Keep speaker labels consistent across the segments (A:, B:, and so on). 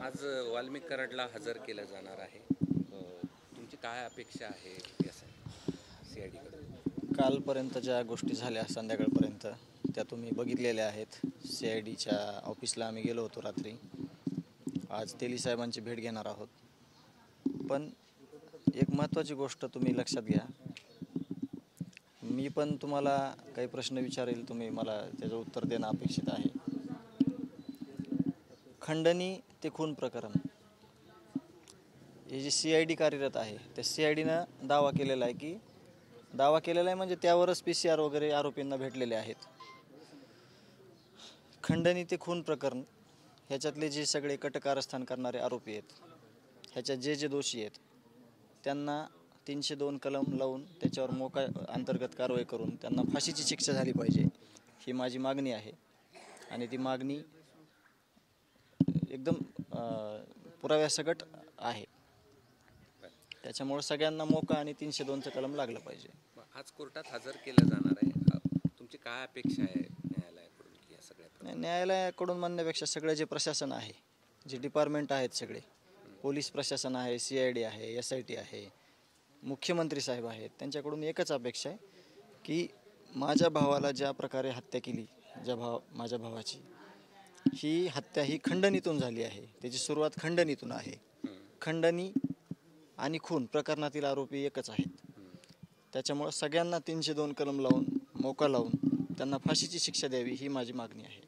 A: आज वाल्मिक कराडला हजर केलं जाणार आहे, तुमची काय अपेक्षा आहे CID कडून?
B: कालपर्यंत ज्या गोष्टी झाल्या संध्याकाळपर्यंत त्या तुम्ही बघितलेल्या आहेत। CIDच्या ऑफिसला आम्ही गेलो होतो रात्री। आज तेली साहेबांची भेट घेणार आहोत। पण एक महत्त्वाची गोष्ट तुम्ही लक्षात घ्या, मी पण तुम्हाला काही प्रश्न विचारेल, तुम्ही मला त्याचं उत्तर देणं अपेक्षित आहे। खंडणी ते खून प्रकरण हे जे CID कार्यरत आहे त्या CIDनं दावा केलेला आहे म्हणजे त्यावरच PCR वगैरे आरोपींना भेटलेले आहेत। खंडणी ते खून प्रकरण ह्याच्यातले जे सगळे कटकारस्थान करणारे आरोपी आहेत, ह्याच्यात जे दोषी आहेत त्यांना 302 कलम लावून त्याच्यावर मोका अंतर्गत कारवाई करून त्यांना फाशीची शिक्षा झाली पाहिजे, ही माझी मागणी आहे। आणि ती मागणी एकदम पुराव्यासकट आहे। त्याच्यामुळे सगळ्यांना मोका आणि 302चं कलम लागलं पाहिजे।
A: आज कोर्टात हजर केलं जाणार आहे, तुमची काय अपेक्षा आहे न्यायालयाकडून की या सगळ्या?
B: न्यायालयाकडून म्हणण्यापेक्षा सगळे जे प्रशासन आहे, जे डिपार्टमेंट आहेत, सगळे पोलीस प्रशासन आहे, CID आहे, SIT आहे, मुख्यमंत्री साहेब आहेत, त्यांच्याकडून एकच अपेक्षा आहे की माझ्या भावाला ज्या प्रकारे हत्या केली, माझ्या भावाची ही हत्या ही खंडणीतून झाली आहे। त्याची सुरुवात खंडणीतून आहे। खंडणी आणि खून प्रकरणातील आरोपी एकच आहेत। त्याच्यामुळे सगळ्यांना 302 कलम लावून मोका लावून त्यांना फाशीची शिक्षा द्यावी, ही माझी मागणी आहे।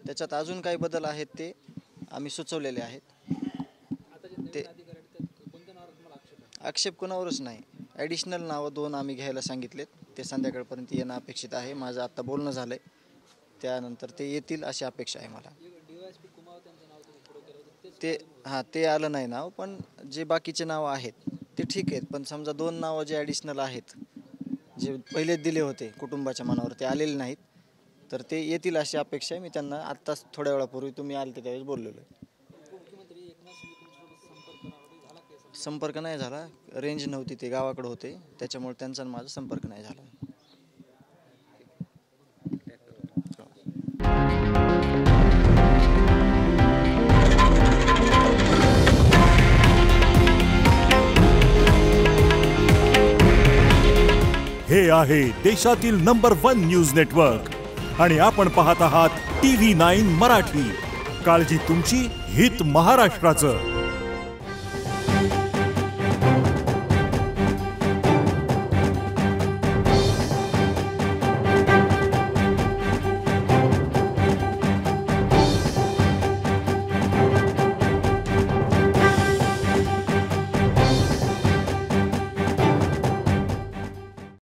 B: त्याच्यात अजून काही बदल आहेत ते आम्ही सुचवलेले आहेत। ते आक्षेप कोणावरच नाही, ॲडिशनल नावं 2 आम्ही घ्यायला सांगितलेत, ते संध्याकाळपर्यंत येणं अपेक्षित आहे। माझं आत्ता बोलणं झालंय, त्यानंतर ते येतील अशी अपेक्षा आहे मला। ते आलं नाही नाव, पण जे बाकीचे नावं आहेत ते ठीक आहेत। पण समजा 2 नावं जे ॲडिशनल आहेत, जे पहिलेच दिले होते कुटुंबाच्या मनावर, ते आलेले नाहीत, तर ते येतील अशी अपेक्षा आहे। मी त्यांना आत्ताच थोड्या वेळापूर्वी तुम्ही आलते त्यावेळेस बोललेलो आहे। संपर्क नाही झाला, रेंज नव्हती, ते गावाकडे होते, त्याच्यामुळे त्यांचा माझा संपर्क नाही झाला।
C: हे आहे देशातील नंबर 1 न्यूज नेटवर्क आणि आपण पाहत आहात TV9 मराठी। काळजी तुमची, हित महाराष्ट्राचं।